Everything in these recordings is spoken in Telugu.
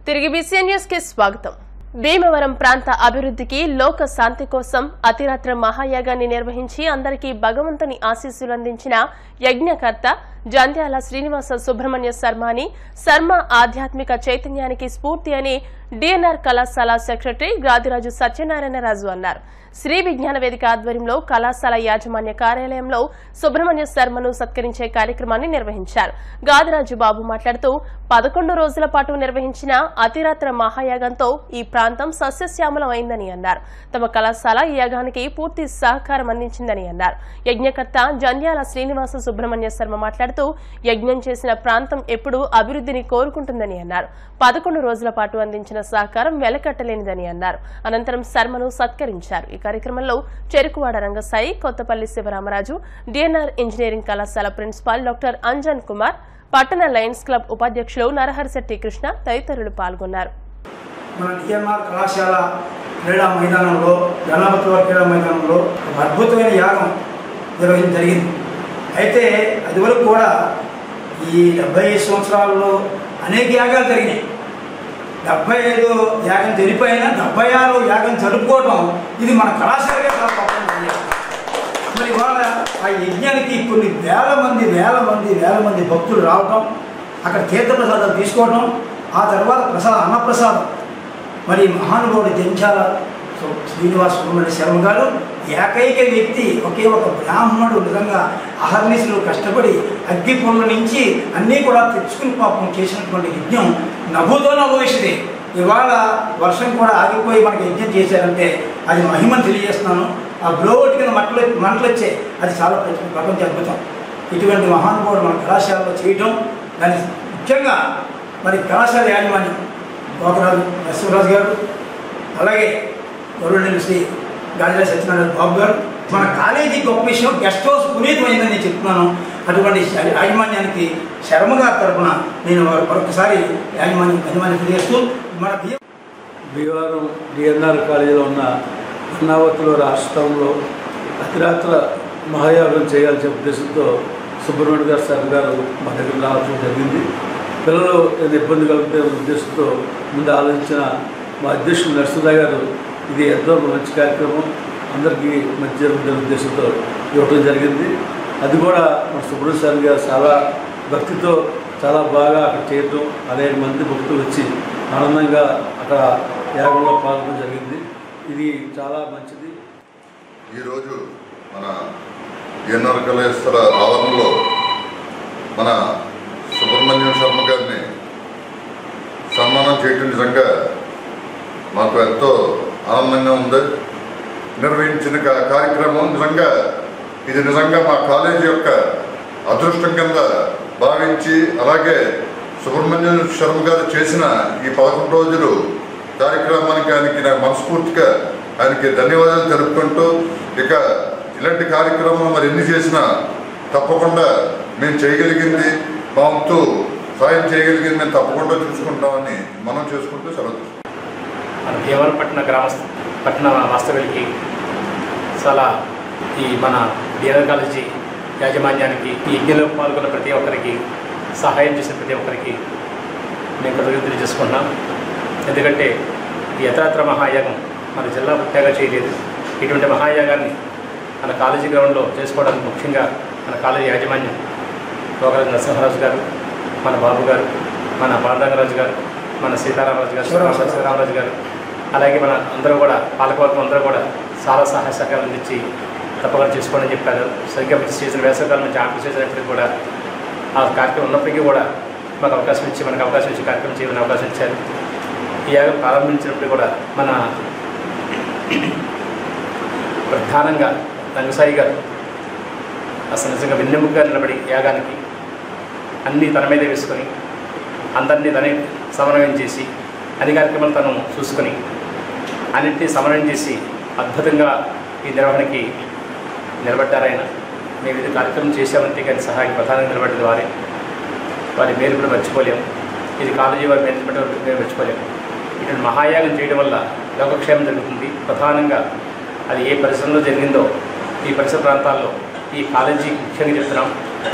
తిరిగి BCN న్యూస్ కి స్వాగతం. భీమవరం ప్రాంత అభివృద్ధికి లోక శాంతి కోసం అతిరాత్ర మహాయాగాన్ని నిర్వహించి అందరికీ భగవంతుని ఆశీస్సులు అందించిన యజ్ఞకర్త జంధ్యాల శ్రీనివాస సుబ్రహ్మణ్య శర్మని శర్మ ఆధ్యాత్మిక చైతన్యానికి స్ఫూర్తి అని డిఎన్ఆర్ కళాశాల సెక్రటరీ గాదిరాజు సత్యనారాయణరాజు అన్నారు. శ్రీ విజ్ఞాన వేదిక ఆధ్వర్యంలో కళాశాల యాజమాన్య కార్యాలయంలో సుబ్రహ్మణ్య శర్మను సత్కరించే కార్యక్రమాన్ని నిర్వహించారు. గాదిరాజు బాబు మాట్లాడుతూ 11 రోజుల పాటు నిర్వహించిన అతిరాత్ర మహాయాగంతో ఈ ప్రాంతం సస్యశ్యామలం అయిందని అన్నారు. తమ కళాశాల ఈ యాగానికి పూర్తి సహకారం అందించిందని అన్నారు. యజ్ఞకర్త జంధ్యాల శ్రీనివాస సుబ్రహ్మణ్య శర్మ మాట్లాడుతూ యజ్ఞం చేసిన ప్రాంతం ఎప్పుడూ అభివృద్ధిని కోరుకుంటుందని అన్నారు. 11 రోజుల పాటు అందించిన సహకారం వెలకట్టలేనిదని అన్నారు. అనంతరం శర్మను సత్కరించారు. ఈ కార్యక్రమంలో చెరుకువాడ రంగసాయి, కొత్తపల్లి శివరామరాజు, డిఎన్ఆర్ ఇంజనీరింగ్ కళాశాల ప్రిన్సిపాల్ డాక్టర్ అంజన్ కుమార్, పట్టణ లయన్స్ క్లబ్ ఉపాధ్యక్షులు నరహరిశెట్టి కృష్ణ తదితరులు పాల్గొన్నారు. మన డిఎన్ఆర్ కళాశాల క్రీడా మైదానంలో గణపతివారి క్రీడా మైదానంలో ఒక అద్భుతమైన యాగం నిర్వహించడం జరిగింది. అయితే అది వరకు కూడా ఈ 75 సంవత్సరాల్లో అనేక యాగాలు జరిగినాయి. 75 యాగం జరిపోయినా 76 యాగం జరుపుకోవడం ఇది మన కళాశాలకే చాలా గొప్ప. మరి ఇవాళ ఆ యజ్ఞానికి కొన్ని వేల మంది భక్తులు రావటం, అక్కడ తీర్థప్రసాదాలు తీసుకోవడం, ఆ తర్వాత అన్నప్రసాదం. మరి మహానుభావుడు జంధ్యాల శ్రీనివాస సుబ్రహ్మణ్య శర్మ గారు ఏకైక వ్యక్తి, ఒకే ఒక బ్రాహ్మణుడు నిజంగా అహర్నిశలు కష్టపడి అగ్గి పొల్ల నుంచి అన్నీ కూడా తెచ్చుకుని పాపం చేసినటువంటి యజ్ఞం నభూతో నభవిష్యతే. ఇవాళ వర్షం కూడా ఆగిపోయి మనకి యజ్ఞం చేశారంటే అది మహిమను తెలియజేస్తున్నాను. ఆ బ్లోవట్ కింద మంటలు వచ్చే అది చాలా ప్రపంచ అద్భుతం. ఇటువంటి మహానుభావుడు మన కళాశాలలో చేయడం, దాన్ని ముఖ్యంగా మరి కళాశాల యాజమాన్యం గోకరాజు నరసింహరాజు గారు, అలాగే గౌరవనీయులు శ్రీ గాదిరాజు సత్యనారాయణ బాబు గారు, మన కాలేజీ గొప్ప విషయం గెస్ట్ హౌస్ పునీతమైందని నేను చెప్తున్నాను. అటువంటి యాజమాన్యానికి శర్మ గారి తరఫున నేను మరొకసారి యాజమాన్యం తెలియజేస్తూ మన భీమవరం డిఎన్ఆర్ కాలేజీలో ఉన్న అన్నావతిలో రాష్ట్రంలో అతిరాత్ర మహాయాగం చేయాల్సిన ఉద్దేశంతో సుబ్రహ్మణ్య గారు సార్ గారు మా దగ్గర రావడం జరిగింది. పిల్లలు ఏదో ఇబ్బంది కలిగితే ఉద్దేశంతో ముందు ఆలోచించిన మా అధ్యక్షుడు నరసింహరావు గారు ఇది ఎంతో మంచి కార్యక్రమం, అందరికీ మంచి జరుగుతున్న ఉద్దేశంతో ఇవ్వడం జరిగింది. అది కూడా మా సుబ్రహ్మణ్య సార్ గారు చాలా భక్తితో చాలా బాగా అక్కడ చేయటం, అనేక మంది భక్తులు వచ్చి ఆనందంగా అక్కడ యాగంలో పాల్గొనడం జరిగింది. ఇది చాలా మంచిది. ఈరోజు మన డిఎన్ఆర్ కళాశాల ఆవరణలో మన సుబ్రహ్మణ్యం శర్మ గారిని సన్మానం చేయడం నిజంగా మాకు ఎంతో ఆనందంగా ఉంది. నిర్వహించిన కార్యక్రమం నిజంగా మా కాలేజీ యొక్క అదృష్టం కింద భావించి, అలాగే సుబ్రహ్మణ్యం శర్మ గారు చేసిన ఈ 11 రోజులు కార్యక్రమానికి ఆయనకి నాకు మనస్ఫూర్తిగా ఆయనకి ధన్యవాదాలు తెలుపుకుంటూ, ఇక ఇలాంటి కార్యక్రమం మరి ఎన్ని చేసినా తప్పకుండా మేము చేయగలిగింది, మా వంతు సాయం చేయగలిగింది మేము తప్పకుండా చూసుకుంటామని మనం చేసుకుంటూ సెలవు. మన భీమవరం పట్టణ వాస్తవ్యులకి చాలా ఈ మన డిఎన్ఆర్ కాలేజీ యాజమాన్యానికి ఈ యజ్ఞంలో పాల్గొన్న ప్రతి ఒక్కరికి, సహాయం చేసిన ప్రతి ఒక్కరికి మేము కృతజ్ఞతలు తెలియజేసుకుంటున్నాం. ఎందుకంటే ఈ అతిరాత్ర మహాయాగం మన జిల్లా పుట్టాగా చేయలేదు. ఇటువంటి మహాయాగాన్ని మన కాలేజీ గ్రౌండ్లో చేసుకోవడానికి ముఖ్యంగా మన కాలేజీ యాజమాన్యం గోకరాజు నరసింహరాజు గారు, మన బాబు గారు, మన పాండరంగరాజు గారు, మన సీతారామరాజు గారు, శివరామరాజు గారు, అలాగే మన అందరూ కూడా పాలకవర్గం అందరూ కూడా చాలా సహాయ సహకారం అందించి తప్పకుండా చేసుకోండి అని చెప్పారు. సరిగ్గా సీజన్ వేసవికాలం నుంచి ఆటలు చేసినప్పటికీ కూడా ఆ కార్యక్రమం ఉన్నప్పటికీ కూడా మనకు అవకాశం ఇచ్చి కార్యక్రమం చేయమని అవకాశం ఇచ్చారు. ఈ యాగం ప్రారంభించినప్పుడు కూడా మన ప్రధానంగా రంగసాయి గారు అసలు నిజంగా వెన్నెముకగా నిలబడి యాగానికి అన్నీ తన మీదే వేసుకొని అందరినీ తనే సమన్వయం చేసి అన్ని కార్యక్రమాలు తను చూసుకొని అన్నింటినీ సమన్వయం చేసి అద్భుతంగా ఈ నిర్వహణకి నిలబడ్డారు. ఆయన మేము ఇది కార్యక్రమం చేసామంటే కానీ సహాయం ప్రధానంగా నిలబడ్డది వారి మేలు కూడా మర్చిపోలేము. ఇది కాలేజీ వారి మేనేజ్మెంట్ మేము మర్చిపోలేము. ఇటువంటి మహాయాగం చేయడం వల్ల లోకక్షేమం జరుగుతుంది. ప్రధానంగా అది ఏ పరిసరంలో జరిగిందో ఈ పరిసర ప్రాంతాల్లో ఈ కాలేజీ ముఖ్యంగా చెప్తున్నాం.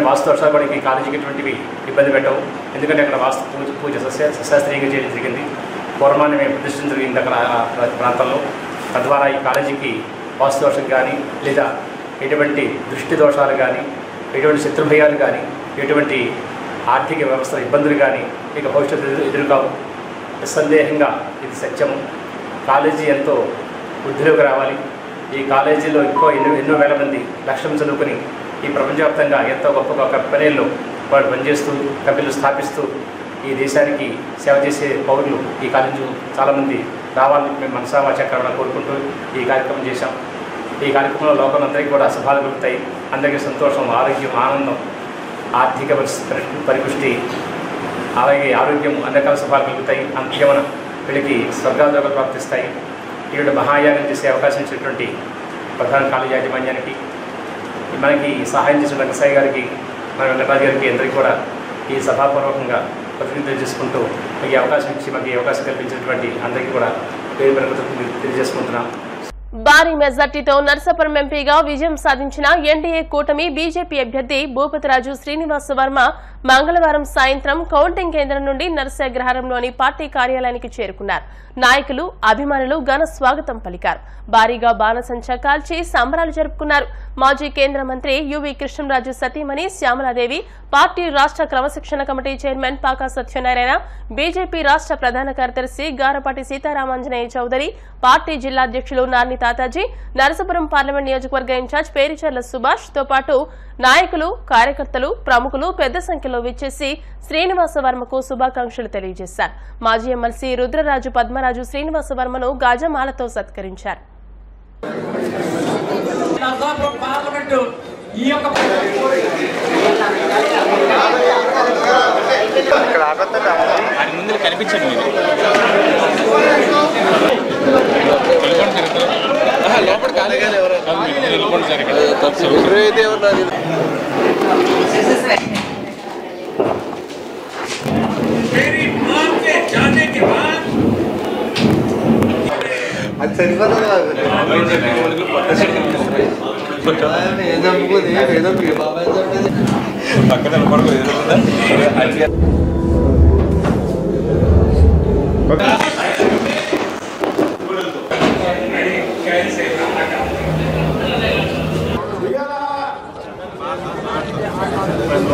వాస్తు వర్షాలు కూడా ఈ కాలేజీకి ఎటువంటివి ఇబ్బంది పెట్టవు. ఎందుకంటే అక్కడ వాస్తు పూజ సశాస్త్రీయంగా చేయడం జరిగింది. పూర్వాన్ని మేము ప్రతిష్ఠించడం జరిగింది అక్కడ ప్రాంతంలో. తద్వారా ఈ కాలేజీకి వాస్తు దోషం కానీ, లేదా ఎటువంటి దృష్టి దోషాలు కానీ, ఎటువంటి శత్రుభయాలు కానీ, ఎటువంటి ఆర్థిక వ్యవస్థ ఇబ్బందులు కానీ ఇక భవిష్యత్తు ఎదురుకావు. నిస్సందేహంగా ఇది సత్యము. కాలేజీ ఎంతో వృద్ధిలోకి రావాలి. ఈ కాలేజీలో ఎన్నో వేల మంది లక్ష్యం చదువుకుని ఈ ప్రపంచవ్యాప్తంగా ఎంతో గొప్ప కంపెనీల్లో వాళ్ళు పనిచేస్తూ, కంపెనీలు స్థాపిస్తూ ఈ దేశానికి సేవ చేసే పౌరులు ఈ కాలేజీ చాలామంది రావాలని మేము మనసా వాచకరణ కోరుకుంటూ ఈ కార్యక్రమం చేశాం. ఈ కార్యక్రమంలో లోకందరికీ కూడా శుభాలు కలుగుతాయి. అందరికీ సంతోషం, ఆరోగ్యం, ఆనందం, ఆర్థిక పరిపుష్టి, అలాగే ఆరోగ్యం, అన్ని రకాల శుభాలు కలుగుతాయి. అంత్యమన వీళ్ళకి స్వర్గాద్రోగాలు ప్రాప్తిస్తాయి. ఈవిడ మహాయాగం చేసే అవకాశం ఇచ్చినటువంటి ప్రధాన కాలేజీ యాజమాన్యానికి, మనకి సహాయం చేసిన రంగసాయి గారికి, మన వెంకటరాజు గారికి అందరికీ కూడా ఈ సభాపూర్వకంగా ప్రతినిధులు చేసుకుంటూ ఈ అవకాశం ఇచ్చి మాకు ఈ అవకాశం కల్పించినటువంటి అందరికీ కూడా పేరు పెరుగుతుంది తెలియజేసుకుంటున్నాం. భారీ మెజార్టీతో నర్సాపురం ఎంపీగా విజయం సాధించిన ఎన్డీఏ కూటమి బీజేపీ అభ్యర్థి భూపతిరాజు శ్రీనివాస వర్మ మంగళవారం సాయంత్రం కౌంటింగ్ కేంద్రం నుండి నరసాగ్రహారంలోని పార్టీ కార్యాలయానికి చేరుకున్నారు. నాయకులు, అభిమానులు ఘన స్వాగతం పలికారు. భారీగా బాణసంచా కాల్చి సంబరాలు జరుపుకున్నారు. మాజీ కేంద్ర మంత్రి యువి కృష్ణంరాజు సతీమణి శ్యామలాదేవి, పార్టీ రాష్ట్ర క్రమశిక్షణ committee chairman pak Satyanarayana, BJP రాష్ట్ర ప్రధాన కార్యదర్శి గారపాటి సీతారామాంజనేయ చౌదరి, పార్టీ జిల్లా అధ్యక్షులు నార్ని తాతాజీ, నరసాపురం పార్లమెంట్ నియోజకవర్గ ఇన్ఛార్జ్ పేరిచర్ల సుభాష్ తో పాటు నాయకులు, కార్యకర్తలు, ప్రముఖులు పెద్ద సంఖ్యలో విచ్చేసి శ్రీనివాస వర్మకు శుభాకాంక్షలు తెలియజేశారు. మాజీ ఎమ్మెల్సీ రుద్రరాజు పద్మరాజు శ్రీనివాస వర్మను గాజమాలతో సత్కరించారు.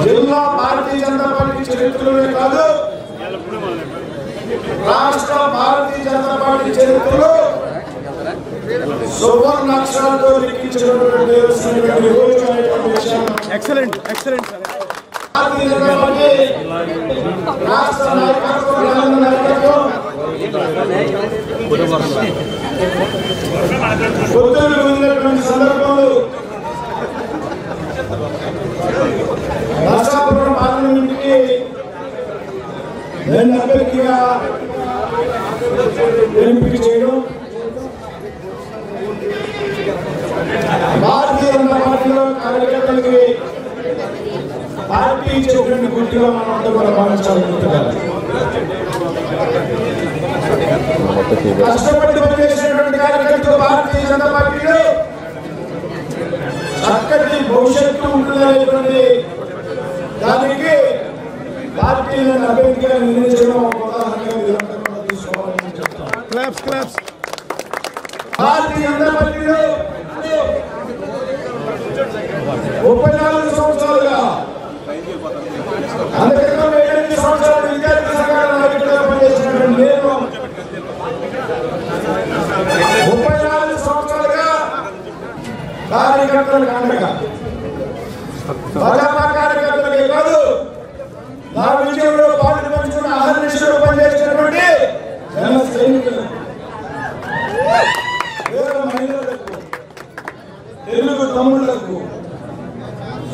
జిల్లా భారతీయ జనతా పార్టీ చరిత్రలోనే కాదు, రాష్ట్ర భారతీయ జనతా పార్టీ చరిత్రలో సువర్ణ అక్షరాలతో లిఖించినటువంటి excellent excellent Bharatiya Janata party రాష్ట్ర నాయకత్వం పొత్తులు పొందినటువంటి సందర్భంలో నరసాపురం పార్లమెంట్కి నేను అభ్యర్థిగా ఎంపిక చేయడం, భారతీయ జనతా పార్టీలో కార్యకర్తలకి పార్టీ ఇచ్చేటువంటి గుర్తుగా మనం అంతా కూడా భావించాలనుకుంటున్నారు. కష్టపడి పనిచేసినటువంటి కార్యకర్తలు భారతీయ జనతా పార్టీలో చక్కటి భవిష్యత్తు ఉంటుందనేటువంటి దానికి పార్టీలను అభ్యర్థిగా నిర్ణయించడం ఒక ఉదాహరణగా తీసుకోవాలని చెప్తాను. భారతీయ జనతా పార్టీలో 34 సంవత్సరాలుగా, అందుకని 7 సంవత్సరాలు విద్యార్థి సంఘాల నాయకుడిగా పనిచేసినటువంటి నేను 34 సంవత్సరాలుగా కార్యకర్తలకు అండగా, భాజపా కార్యకర్తలకే కాదు నా విజయంలో పాటు పంచుకున్న అహర్నిశలో పనిచేసినటువంటి జన సైనికులు, పేద మహిళలకు, తెలుగు తమ్ముళ్లకు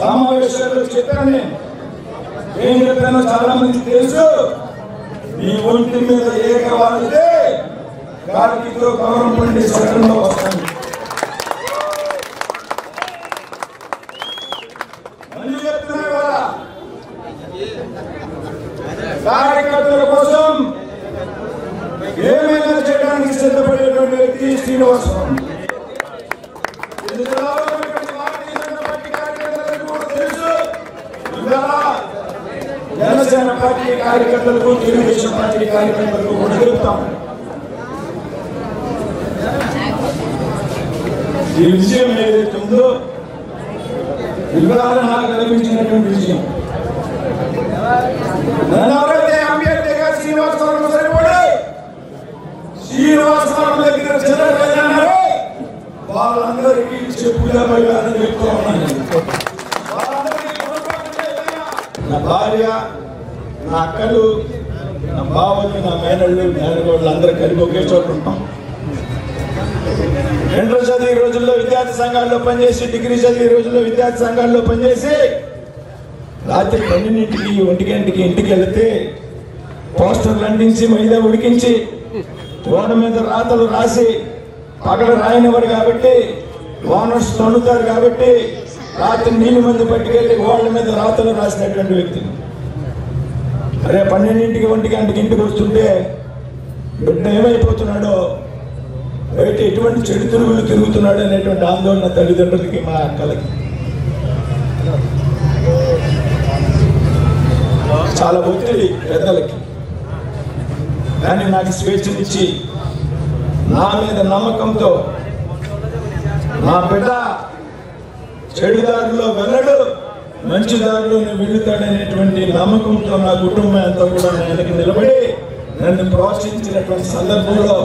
సమావేశాల్లో చెప్పాను. ఏం చెప్పానో చాలా మంది తెలుసు. మీ ఒంటి మీద ఏకవాడితే కార్తీతో కవరం పండి సత్రంలో వస్తాను. మళ్ళీ చెప్తున్నా కదా, కార్యకర్తల కోసం ఏమైనా చేయడానికి సిద్ధపడేటువంటి వ్యక్తి శ్రీనివాసరావు. జనసేన జనసేన పార్టీ కార్యకర్తలకు, తెలుగుదేశం పార్టీ కార్యకర్తలకు కూడా తెలుపుతాం. ఈ విషయం ఏదైతే ఉందో వివరాలు నాకు కల్పించినటువంటి విషయం. ఎవరైతే అంబేద్కర్ శ్రీనివాసవరం సరిపడి శ్రీనివాసవరం దగ్గర చెరగలన్నారు వాళ్ళందరికీ చెప్పుగా చెప్తూ ఉన్నాను. నా భార్య, నా అక్కలు, నా బావలు, నా మేనళ్ళు, మేనగోళ్ళు అందరూ కలిపి ఒకే చోట ఉంటాం. ఇంటర్ చదివే రోజుల్లో విద్యార్థి సంఘాల్లో పనిచేసి, డిగ్రీ చదివే రోజుల్లో విద్యార్థి సంఘాల్లో పనిచేసి రాత్రి 12ంటికి 1 గంటకి ఇంటికి వెళితే పోస్టర్లు అందించి మైదా ఉడికించి గోడ మీద రాతలు రాసి పగల రాయనివారు కాబట్టి ఓనర్స్ తొండుతారు కాబట్టి రాత్రి నీళ్ళు మంది పట్టుకెళ్ళి గోడల మీద రాతలు రాసినటువంటి వ్యక్తిని. అరే 12ంటికి 1 గంటకి ఇంటికి వస్తుంటే బిడ్డ ఏమైపోతున్నాడో, బయట ఎటువంటి చెడు తిరుగులు తిరుగుతున్నాడు అనేటువంటి ఆందోళన తల్లిదండ్రులకి, మా అక్కలకి. చాలా ఒత్తిడి పెద్దలకి. కానీ నాకు స్వేచ్ఛనిచ్చి నా మీద నమ్మకంతో నా బిడ్డ చెడు దారిలో వెళ్ళడు, మంచి దారిలోనే వెళుతాడనేటువంటి నమ్మకంతో నా కుటుంబం అంతా కూడా వెనక్కి నిలబడి నన్ను ప్రోత్సహించినటువంటి సందర్భంలో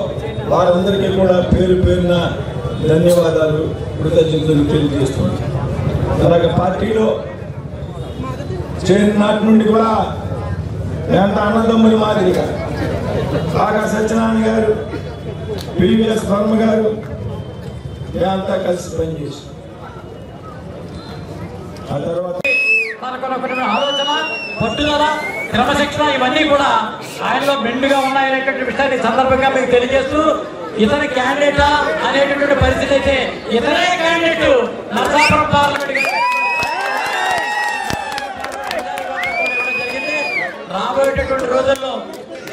వారందరికీ కూడా పేరు పేరున ధన్యవాదాలు, కృతజ్ఞతలు తెలియజేస్తున్నాను. అలాగే పార్టీలో చేరిన నాటి నుండి కూడా ఎంత అన్నదమ్ముని మాదిరిగా బాగా సత్యనారాయణ గారు, పివిఎస్ వర్మ గారు మేమంతా కలిసి పనిచేసాం. ఆ తర్వాత మనకున్న ఆలోచన, పట్టుదల, క్రమశిక్షణ ఇవన్నీ కూడా ఆయనలో మెండుగా ఉన్నాయనేటువంటి విషయాన్ని సందర్భంగా మీకు తెలియజేస్తూ, ఇతని క్యాండిడేటా అనేటటువంటి పరిస్థితి అయితే ఇతనే క్యాండిడేట్ నరసాపురం పార్లమెంట్ జరిగింది. రాబోయేటటువంటి రోజుల్లో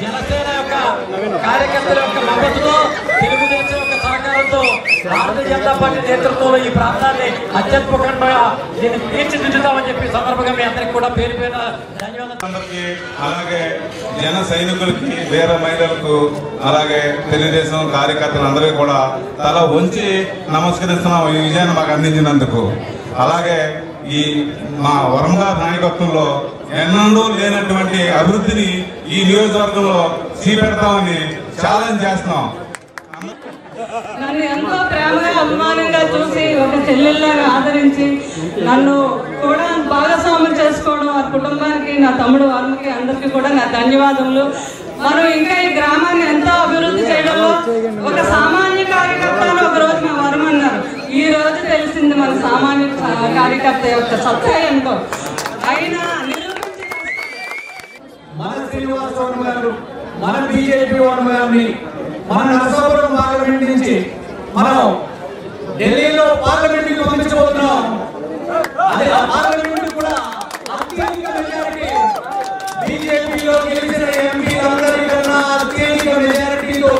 జనసేన యొక్క కార్యకర్తల యొక్క మద్దతుతో, తెలుగుదేశం యొక్క సహకారంతో, భారతీయ జనతా పార్టీ నేతృత్వంలో ఈ ప్రాంతాన్ని అత్యద్భుతంగా దీన్ని తీర్చిదిద్దుతామని చెప్పి సందర్భంగా మీ అందరికి కూడా పేరు పేరున ధన్యవాదాలు. అలాగే జన సైనికులకి, వీర మహిళలకు, అలాగే తెలుగుదేశం కార్యకర్తలందరికీ కూడా తల వంచి నమస్కరిస్తున్నాం ఈ విజయాన్ని మాకు అందించినందుకు. అలాగే ఈ మా వరంగారి నాయకత్వంలో ఎన్నడూ లేనటువంటి అభివృద్ధిని ఈ నియోజకవర్గంలో చేపెడతామని ఛాలెంజ్ చేస్తున్నాం. నన్ను ఎంతో ప్రేమగా, అభిమానంగా చూసి ఒక చెల్లెల్లాగా ఆదరించి నన్ను కూడా భాగస్వామ్యం చేసుకోవడం, ఆ కుటుంబానికి, నా తమ్ముడు వర్మకి అందరికీ కూడా నా ధన్యవాదములు. మనం ఇంకా ఈ గ్రామాన్ని ఎంతో అభివృద్ధి చేయడంలో ఒక సామాన్య కార్యకర్త అని ఒక రోజు మా వర్మ అన్నారు. ఈ రోజు తెలిసింది మన సామాన్య కార్యకర్త యొక్క సత్తా ఏంటో. అయినా మన శ్రీనివాసవరం గారు, మన బీజేపీ వర్మ గారిని మన నరసాపురం పార్లమెంట్ నుంచి మనం ఢిల్లీలో పార్లమెంట్ కి పంపించబోతున్నాం. అదే ఆ పార్లమెంట్ కూడా అత్యధిక మెజారిటీ, బీజేపీలో గెలిచిన ఎంపీలందరికన్నా అత్యధిక మెజారిటీతో,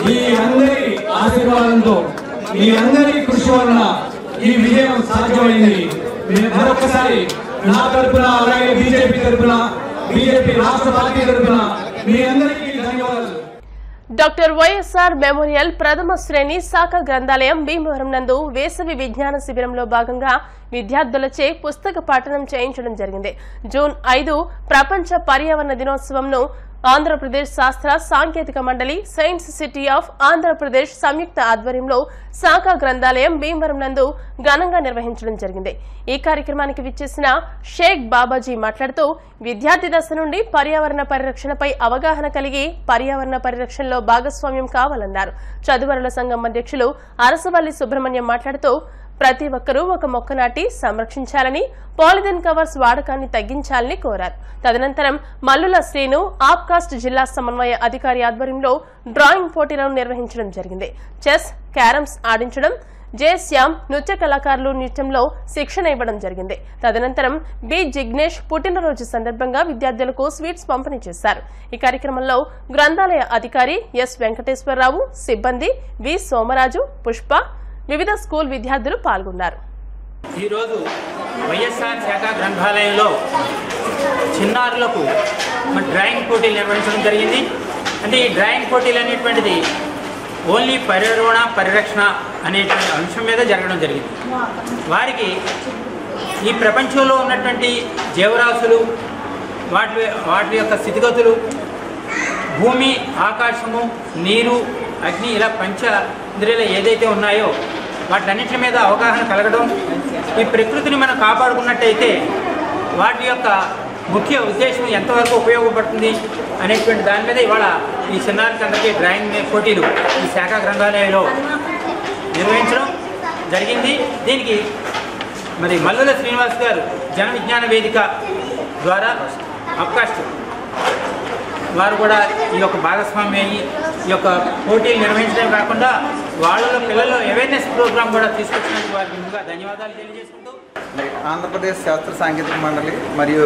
మీ అందరి ఆశీర్వాదంతో, మీ అందరి కృషి వలన ఈ విజయం సాధ్యమైంది. మరొకసారి నా తరఫున, అలాగే బీజేపీ తరఫున, బీజేపీ రాష్ట్ర పార్టీ తరఫున మీ అందరికీ ధన్యవాదాలు. డాక్టర్ వైఎస్ఆర్ మెమోరియల్ ప్రథమ శ్రేణి శాఖ గ్రంథాలయం భీమవరం నందు వేసవి విజ్ఞాన శిబిరంలో భాగంగా విద్యార్థులచే పుస్తక పఠనం చేయించడం జరిగింది. జూన్ 5 ప్రపంచ పర్యావరణ దినోత్సవంను ఆంధ్రప్రదేశ్ శాస్త్ర సాంకేతిక మండలి, సైన్స్ సిటీ ఆఫ్ ఆంధ్రప్రదేశ్ సంయుక్త ఆధ్వర్యంలో శాఖ గ్రంథాలయం భీమవరం నందు ఘనంగా నిర్వహించడం జరిగింది. ఈ కార్యక్రమానికి విచ్చేసిన షేక్ బాబాజీ మాట్లాడుతూ, విద్యార్థి దశ నుండి పర్యావరణ పరిరక్షణపై అవగాహన కలిగి పర్యావరణ పరిరక్షణలో భాగస్వామ్యం కావాలన్నారు. చదువరుల సంఘం అధ్యక్షులు అరసవల్లి సుబ్రహ్మణ్యం మాట్లాడుతూ, ప్రతి ఒక్కరూ ఒక మొక్క నాటి సంరక్షించాలని, పాలిథిన్ కవర్స్ వాడకాన్ని తగ్గించాలని కోరారు. తదనంతరం మల్లుల శ్రీను ఆప్కాస్ట్ జిల్లా సమన్వయ అధికారి ఆధ్వర్యంలో డ్రాయింగ్ పోటీలను నిర్వహించడం జరిగింది. చెస్, క్యారమ్స్ ఆడించడం, జే శ్యామ్ నృత్య కళాకారులు నృత్యంలో శిక్షణ ఇవ్వడం జరిగింది. తదనంతరం బి జిగ్నేష్ పుట్టినరోజు సందర్భంగా విద్యార్థులకు స్వీట్స్ పంపిణీ చేశారు. ఈ కార్యక్రమంలో గ్రంథాలయ అధికారి ఎస్ వెంకటేశ్వరరావు, సిబ్బంది వి సోమరాజు, పుష్ప, వివిధ స్కూల్ విద్యార్థులు పాల్గొన్నారు. ఈరోజు వైఎస్ఆర్ శాఖ గ్రంథాలయంలో చిన్నారులకు డ్రాయింగ్ పోటీలు నిర్వహించడం జరిగింది. అంటే ఈ డ్రాయింగ్ పోటీలు అనేటువంటిది ఓన్లీ పర్యావరణ పరిరక్షణ అనేటువంటి అంశం మీద జరగడం జరిగింది. వారికి ఈ ప్రపంచంలో ఉన్నటువంటి జీవరాశులు వాటి యొక్క స్థితిగతులు, భూమి, ఆకాశము, నీరు, అగ్ని ఇలా పంచ ఇంద్రియాలు ఏదైతే ఉన్నాయో వాటన్నిటి మీద అవగాహన కలగడం, ఈ ప్రకృతిని మనం కాపాడుకున్నట్టయితే వాటి యొక్క ముఖ్య ఉద్దేశం ఎంతవరకు ఉపయోగపడుతుంది అనేటువంటి దాని మీద ఇవాళ ఈ చిన్నారికి అందరికీ డ్రాయింగ్ పోటీలు ఈ శాఖ గ్రంథాలయంలో నిర్వహించడం జరిగింది. దీనికి మరి మల్లుల శ్రీనివాస్ గారు జన విజ్ఞాన వేదిక ద్వారా అప్కాస్ట్ వారు కూడా ఈ యొక్క భాగస్వామ్యం అయ్యి ఈ యొక్క పోటీలు నిర్వహించడమే కాకుండా వాళ్ళలో పిల్లల్లో అవేర్నెస్ ప్రోగ్రామ్ కూడా తీసుకొచ్చినందుకు వారికి ముందుగా ధన్యవాదాలు తెలియజేసుకుంటూ ఆంధ్రప్రదేశ్ శాస్త్ర సాంకేతిక మండలి మరియు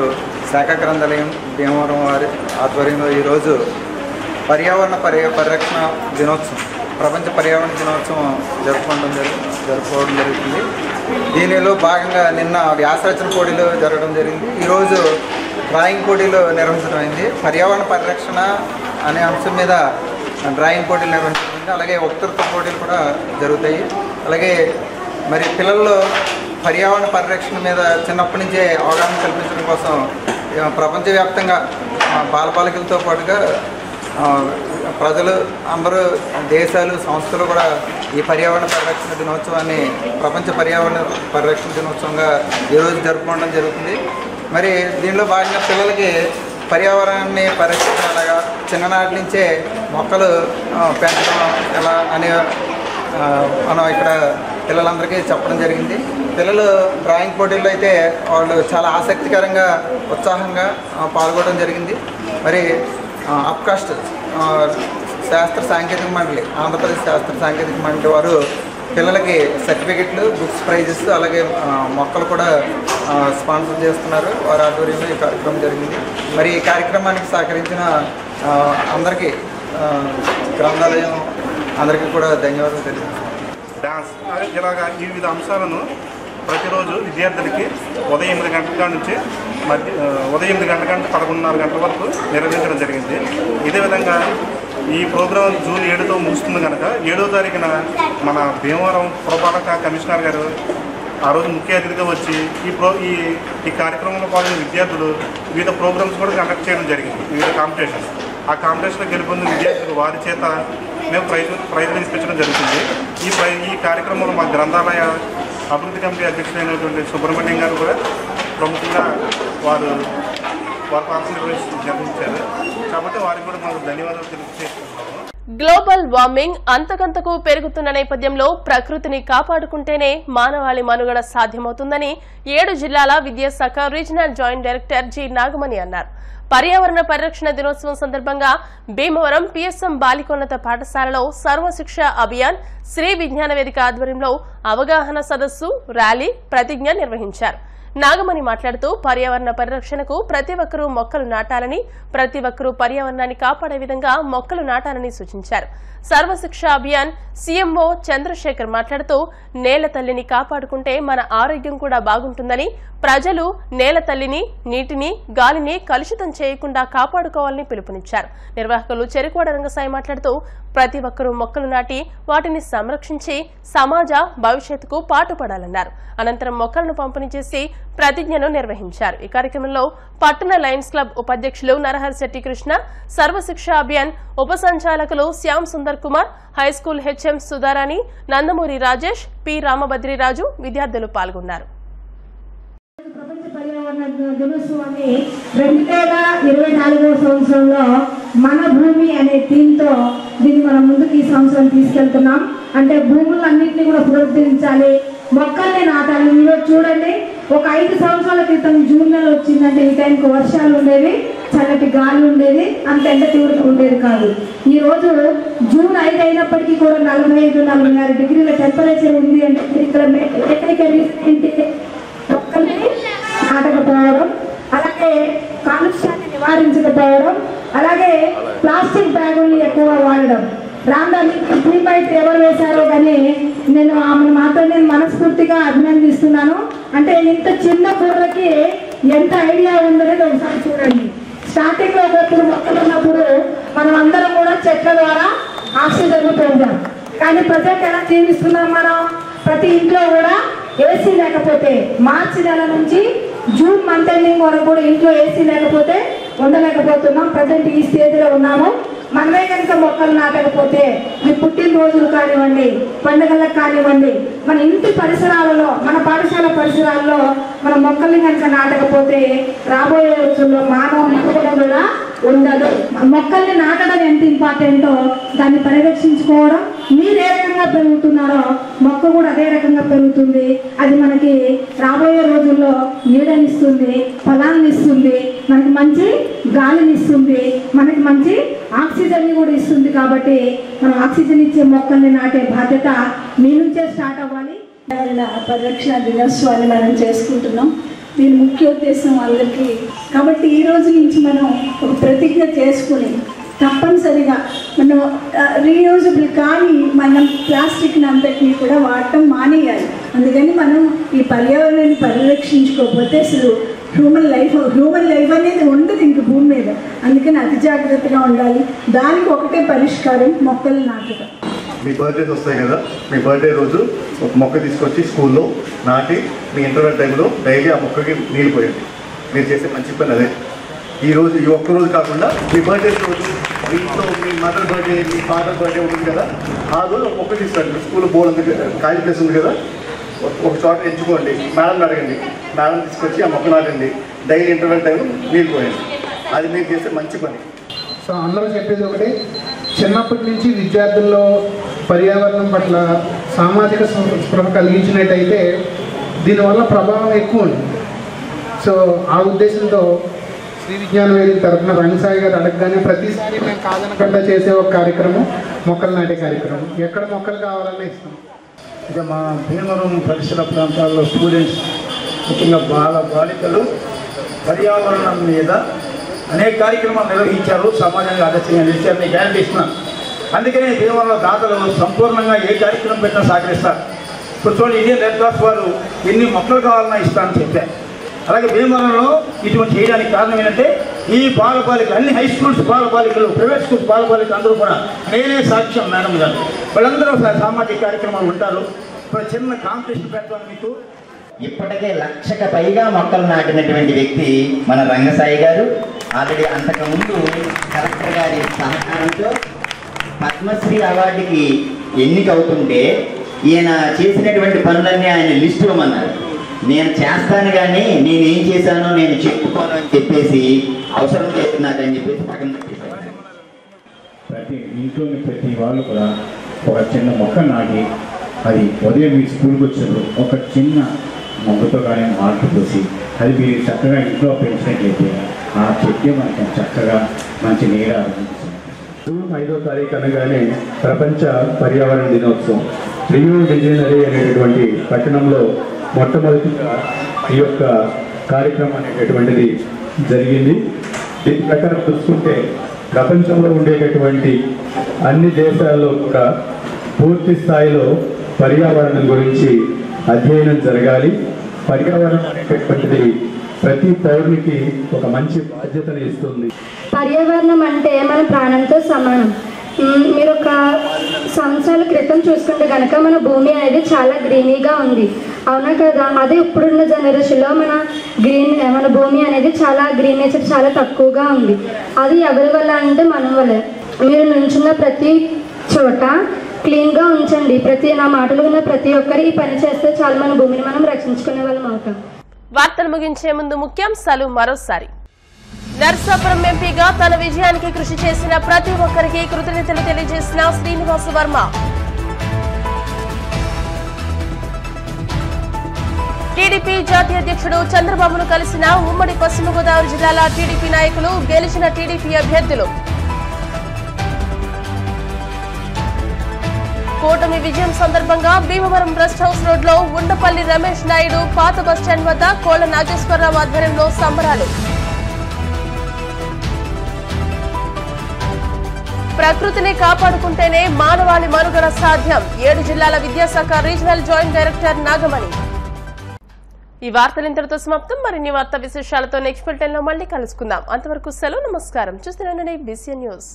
శాఖ గ్రంథాలయం భీమవరం వారి ఆధ్వర్యంలో ఈరోజు పర్యావరణ పరిరక్షణ దినోత్సవం, ప్రపంచ పర్యావరణ దినోత్సవం జరుపుకోవడం జరుగుతుంది. దీనిలో భాగంగా నిన్న వ్యాసరచన పోటీలు జరగడం జరిగింది. ఈరోజు డ్రాయింగ్ పోటీలు నిర్వహించడం అయింది. పర్యావరణ పరిరక్షణ అనే అంశం మీద డ్రాయింగ్ పోటీలు నిర్వహించడం, అలాగే వక్తృత్వ పోటీలు కూడా జరుగుతాయి. అలాగే మరి పిల్లల్లో పర్యావరణ పరిరక్షణ మీద చిన్నప్పటి నుంచే అవగాహన కల్పించడం కోసం ప్రపంచవ్యాప్తంగా బాలబాలికలతో పాటుగా ప్రజలు అందరూ, దేశాలు, సంస్థలు కూడా ఈ పర్యావరణ పరిరక్షణ దినోత్సవాన్ని ప్రపంచ పర్యావరణ పరిరక్షణ దినోత్సవంగా ఈరోజు జరుపుకోవడం జరుగుతుంది. మరి దీనిలో భాగంగా పిల్లలకి పర్యావరణాన్ని పరిరక్షించేలాగా చిన్ననాటి నుంచే మొక్కలు పెంచడం ఎలా అనే మనం ఇక్కడ పిల్లలందరికీ చెప్పడం జరిగింది. పిల్లలు డ్రాయింగ్ పోటీల్లో అయితే వాళ్ళు చాలా ఆసక్తికరంగా, ఉత్సాహంగా పాల్గొనడం జరిగింది. మరి అప్కాస్ట్ శాస్త్ర సాంకేతిక మండలి, ఆంధ్రప్రదేశ్ శాస్త్ర సాంకేతిక మండలి వారు పిల్లలకి సర్టిఫికెట్లు, బుక్స్, ప్రైజెస్, అలాగే మొక్కలు కూడా స్పాన్సర్ చేస్తున్నారు. వారి ఆధ్వర్యంలో ఈ కార్యక్రమం జరిగింది. మరి ఈ కార్యక్రమానికి సహకరించిన అందరికీ గ్రంథాలయం అందరికీ కూడా ధన్యవాదాలు తెలియజేస్తున్నాను. డాన్స్ ఇలాగా ఈ వివిధ అంశాలను ప్రతిరోజు విద్యార్థులకి ఉదయం 8 గంటల నుంచి ఉదయం 8 గంటల నుంచి 11:30 గంటల వరకు నిర్వహించడం జరిగింది. ఇదే విధంగా ఈ ప్రోగ్రాం జూన్ 7తో ముగుస్తుంది కనుక 7వ తారీఖున మన భీమవరం పురపాలక కమిషనర్ గారు ఆ రోజు ముఖ్య అతిథిగా వచ్చి ఈ కార్యక్రమంలో పాల్గొన్న విద్యార్థులు వివిధ ప్రోగ్రామ్స్ కూడా కండక్ట్ చేయడం జరిగింది. వివిధ కాంపిటీషన్స్, ఆ కాంపిటీషన్లో గెలుపొందిన విద్యార్థులు వారి చేత మేము ప్రైజ్లు ఇప్పించడం జరుగుతుంది. ఈ కార్యక్రమంలో మా గ్రంథాలయ అభివృద్ధి కమిటీ అధ్యక్షులైనటువంటి సుబ్రహ్మణ్యం గారు కూడా ప్రముఖంగా వారు నిర్వహించారు. కాబట్టి వారికి కూడా మాకు ధన్యవాదాలు తెలియజేస్తున్నాము. గ్లోబల్ వార్మింగ్ అంతకంతకు పెరుగుతున్న నేపథ్యంలో ప్రకృతిని కాపాడుకుంటేనే మానవాళి మనుగడ సాధ్యమవుతుందని 7 జిల్లాల విద్యాశాఖ regional joint director G Nagamani అన్నారు. పర్యావరణ పరిరక్షణ దినోత్సవం సందర్భంగా భీమవరం పిఎస్ఎం బాలికోన్నత పాఠశాలలో సర్వశిక్ష అభియాన్ శ్రీ విజ్ఞాన వేదిక ఆధ్వర్యంలో అవగాహన సదస్సు, ర్యాలీ, ప్రతిజ్ఞ నిర్వహించారు. నాగమణి మాట్లాడుతూ పర్యావరణ పరిరక్షణకు ప్రతి ఒక్కరూ మొక్కలు నాటాలని, ప్రతి ఒక్కరూ పర్యావరణాన్ని కాపాడే విధంగా మొక్కలు నాటాలని సూచించారు. సర్వశిక్ష అభియాన్ సీఎంఓ చంద్రశేఖర్ మాట్లాడుతూ నేల తల్లిని కాపాడుకుంటే మన ఆరోగ్యం కూడా బాగుంటుందని, ప్రజలు నేల తల్లిని, నీటిని, గాలిని కలుషితం చేయకుండా కాపాడుకోవాలని పిలుపునిచ్చారు. నిర్వాహకులు చెరుకోడ రంగసాయి మాట్లాడుతూ ప్రతి ఒక్కరూ మొక్కలు నాటి వాటిని సంరక్షించి సమాజ భవిష్యత్తుకు పాటుపడాలన్నారు. అనంతరం మొక్కలను పంపిణీ చేసి ప్రతిజ్ఞను నిర్వహించారు. ఈ కార్యక్రమంలో పట్టణ లయన్స్ క్లబ్ ఉపాధ్యక్షులు నరహరిశెట్టి కృష్ణ, సర్వశిక్ష అభియాన్ ఉప సంచాలకులు Shyam Sundar Kumar, high school HM Sudharani, Nandamuri Rajesh, P Ramabhadriraju విద్యార్థులు పాల్గొన్నారు. ప్రపంచ పర్యావరణ దినోత్సవాన్ని 2024వ సంవత్సరంలో మన భూమి అనే థీమ్తో దీన్ని మనం ముందుకు ఈ సంవత్సరం తీసుకెళ్తున్నాం. అంటే భూములన్నింటినీ కూడా పునరుద్ధరించాలి, మొక్కల్ని నాటాలి. మీరు చూడండి, ఒక 5 సంవత్సరాల క్రితం జూన్ నెల వచ్చిందంటే ఈ టైంకి వర్షాలు ఉండేవి, చల్లటి గాలి ఉండేది, అంత ఎండ తీవ్రత ఉండేది కాదు. ఈ రోజు జూన్ 5 అయినప్పటికీ కూడా 45-46 డిగ్రీల టెంపరేచర్ ఉంది అంటే ఇక్కడ ఏకైక రీజన్ ఏంటి? మొక్కల్ని నాటకపోవడం, అలాగే కాలుష్యాన్ని నివారించకపోవడం, అలాగే ప్లాస్టిక్ బ్యాగుల్ని ఎక్కువ వాడడం. రామ్దాని ట్రీ బయట ఎవరు వేశారో కానీ నేను ఆమెను మాత్రం నేను మనస్ఫూర్తిగా అభినందిస్తున్నాను. అంటే ఇంత చిన్న బుర్రకి ఎంత ఐడియా ఉందనేది ఒకసారి చూడండి. స్టార్టింగ్ లో ఒకప్పుడు మొక్కలు ఉన్నప్పుడు మనం అందరం కూడా చెట్ల ద్వారా ఆక్సిజన్ పొందాం. కానీ ప్రజెంట్ ఎలా జీవిస్తున్నాం మనం? ప్రతి ఇంట్లో కూడా ఏసీ లేకపోతే మార్చి నెల నుంచి జూన్ మంత్ ఎండింగ్ వరకు కూడా ఇంట్లో ఏసీ లేకపోతే ఉండలేకపోతున్నాం. ప్రజెంట్ ఈ స్టేజ్లో ఉన్నాము. మనమే కనుక మొక్కలు నాటకపోతే మీ పుట్టినరోజులు కానివ్వండి, పండుగలకు కానివ్వండి, మన ఇంటి పరిసరాలలో, మన పాఠశాల పరిసరాల్లో మన మొక్కల్ని కనుక నాటకపోతే రాబోయే రోజుల్లో మానవ మనుగడ కూడా ఉండదు. మొక్కల్ని నాటడం ఎంత ఇంపార్టెంటో దాన్ని పరిరక్షించుకోవడం, మీరు ఏ రకంగా పెరుగుతున్నారో మొక్క కూడా అదే రకంగా పెరుగుతుంది. అది మనకి రాబోయే రోజుల్లో నీడనిస్తుంది, ఫలాన్ని ఇస్తుంది, మనకి మంచి గాలిని ఇస్తుంది, మనకి మంచి ఆక్సిజన్ కూడా ఇస్తుంది. కాబట్టి మనం ఆక్సిజన్ ఇచ్చే మొక్కల్ని నాటే బాధ్యత మీ నుంచే స్టార్ట్ అవ్వాలి. పరిరక్షణ దినోత్సవాన్ని మనం చేసుకుంటున్నాం. దీని ముఖ్య ఉద్దేశం అందరికీ కాబట్టి ఈ రోజు నుంచి మనం ఒక ప్రతిజ్ఞ చేసుకుని తప్పనిసరిగా మనం రీయూజబుల్ కానీ మనం ప్లాస్టిక్ని అంతటినీ కూడా వాడటం మానేయాలి. అందుకని మనం ఈ పర్యావరణాన్ని పరిరక్షించుకోకపోతే అసలు హ్యూమన్ లైఫ్ అనేది ఉండదు ఇంక భూమి మీద. అందుకని అతి జాగ్రత్తగా ఉండాలి. దానికి ఒకటే పరిష్కారం మొక్కలు నాటడం. మీ బర్త్డేస్ వస్తాయి కదా, మీ బర్త్డే రోజు ఒక మొక్క తీసుకొచ్చి స్కూల్లో నాటి మీ ఇంటర్వెల్ టైంలో డైలీ ఆ మొక్కకి నీళ్ళు పోయండి. మీరు చేసే మంచి పని అదే. ఈ ఒక్కరోజు కాకుండా మీ బర్త్డే రోజు మీ ఇంట్లో మీ మదర్ బర్త్డే, మీ ఫాదర్ బర్త్డే ఉంటుంది కదా, ఆ రోజు ఒక మొక్క తీసుకురండి. స్కూల్లో బోర్డు ఖాళీ ప్లేస్ ఉంది కదా, ఒక చోట ఎంచుకోండి, మేడం అడగండి, మేడం తీసుకొచ్చి ఆ మొక్క నాటండి. డైలీ ఇంటర్వెల్ టైంలో నీళ్ళు పోయండి. అది మీరు చేసే మంచి పని. సో అందరూ చెప్పేది ఒకటి, చిన్నప్పటి నుంచి విద్యార్థుల్లో పర్యావరణం పట్ల సామాజిక స్పృహ కలిగించినట్టయితే దీనివల్ల ప్రభావం ఎక్కువ ఉంది. సో ఆ ఉద్దేశంతో శ్రీ విజ్ఞాన వేదిక తరఫున రంగసాయి గారు అడగగానే ప్రతిసారి మేము కాదనకుండా చేసే ఒక కార్యక్రమం మొక్కలు నాటే కార్యక్రమం. ఎక్కడ మొక్కలు కావాలన్నా ఇస్తాం. ఇక మా భీమవరం పరిసర ప్రాంతాల్లో స్టూడెంట్స్, ముఖ్యంగా బాలికలు పర్యావరణం మీద అనేక కార్యక్రమాలు నిర్వహించారు, సమాజంగా ఆదర్శంగా నిలిచారు. నేను గ్యారంటీ ఇస్తున్నాను. అందుకనే భీమవరంలో దాతలు సంపూర్ణంగా ఏ కార్యక్రమం పెట్టినా సహకరిస్తారు. ఇప్పుడు చూడండి, ఇండియన్ రెడ్ క్రాస్ వారు ఎన్ని మొక్కలు కావాలన్నా ఇస్తానని చెప్పారు. అలాగే భీమవరంలో ఇటువంటి చేయడానికి కారణం ఏంటంటే ఈ బాలబాలికలు, అన్ని హై స్కూల్స్ బాలబాలికలు, ప్రైవేట్ స్కూల్స్ బాలబాలికలు అందరూ కూడా నేనే సాక్ష్యం మేడం గారు, వాళ్ళందరూ సామాజిక కార్యక్రమాలు ఉంటారు. ఇప్పుడు చిన్న కాంపిటీషన్ పెడతాను మీకు. ఇప్పటికే 1,00,000కు పైగా మొక్కలు నాటినటువంటి వ్యక్తి మన రంగసాయి గారు. ఆల్రెడీ అంతకుముందు కలెక్టర్ గారి సహకారంతో పద్మశ్రీ అవార్డుకి ఎన్నికవుతుంటే ఈయన చేసినటువంటి పనులన్నీ ఆయన లిస్ట్ ఇవ్వమన్నారు. నేను చేస్తాను కానీ నేనేం చేశానో నేను చెప్పుకోను అని చెప్పేసి అవసరం చేస్తున్నారని చెప్పేసి పక్కన పెట్టేశారు. ప్రతి ఇంట్లోని ప్రతి వాళ్ళు కూడా ఒక చిన్న మొక్క నాటి, అది ఉదయం మీ స్కూల్కి వచ్చినప్పుడు ఒక చిన్న మొక్కతో కానీ వాటర్ పోసి అది మీరు చక్కగా ఇంట్లో పెంచినట్లయితే ఆ చెట్టు మనకి చక్కగా మంచి నీడ అందిస్తుంది. జూన్ 5వ తారీఖు అనగానే ప్రపంచ పర్యావరణ దినోత్సవం. రియో డి జనీరో అనేటువంటి పట్టణంలో మొట్టమొదటిగా ఈ యొక్క కార్యక్రమం అనేటటువంటిది జరిగింది. దీని ప్రకారం చూసుకుంటే ప్రపంచంలో ఉండేటటువంటి అన్ని దేశాల్లో కూడా పూర్తి స్థాయిలో పర్యావరణం గురించి అధ్యయనం జరగాలి. పర్యావరణం అనేటటువంటిది ప్రతి పౌరునికి ఒక మంచి బాధ్యతను ఇస్తుంది. పర్యావరణం అంటే మన ప్రాణంతో సమానం. మీరు ఒక సంవత్సరాల క్రితం చూసుకుంటే కనుక మన భూమి అనేది చాలా గ్రీనీగా ఉంది, అవునా కదా? అదే ఇప్పుడున్న జనరేషన్లో మన భూమి అనేది చాలా గ్రీన్ నేచర్ చాలా తక్కువగా ఉంది. అది ఎవరి వల్ల అంటే మన వల్ల. మీరు నుంచున్న ప్రతి చోట క్లీన్గా ఉంచండి. నా మాటలు ఉన్న ప్రతి ఒక్కరు ఈ పని చేస్తే చాలా మన భూమిని మనం రక్షించుకునే వాళ్ళం అవుతాం. వార్తలు ముగించే ముందు ముఖ్యాంశాలు మరోసారి. నర్సాపురం ఎంపీగా తన విజయానికి కృషి చేసిన ప్రతి ఒక్కరికి కృతజ్ఞతలు తెలియజేసిన శ్రీనివాస వర్మ. టీడీపీ జాతీయ అధ్యక్షుడు చంద్రబాబును కలిసిన ఉమ్మడి పశ్చిమ గోదావరి జిల్లాల టీడీపీ నాయకులు, గెలిచిన టీడీపీ అభ్యర్థులు. కూటమి విజయం సందర్భంగా భీమవరం రెస్ట్ హౌస్ రోడ్లో ఉండపల్లి రమేష్ నాయుడు పాత బస్టాండ్ వద్ద కోళ్ల నాగేశ్వరరావు ఆధ్వర్యంలో సంబరాలు. ప్రకృతిని కాపాడుకుంటేనే మానవాళి మనుగడ సాధ్యం 7 జిల్లాల విద్యాశాఖ రీజనల్ జాయింట్ డైరెక్టర్ నాగమణి. ఈ వార్తలు ఇంతటితో సమాప్తం. మరిన్ని వార్తా విశేషాలతో నెక్స్ట్ బులెటిన్ లో మళ్ళీ కలుసుకుందాం. అంతవరకు సెలవు. నమస్కారం. చూస్తూనే BCN న్యూస్.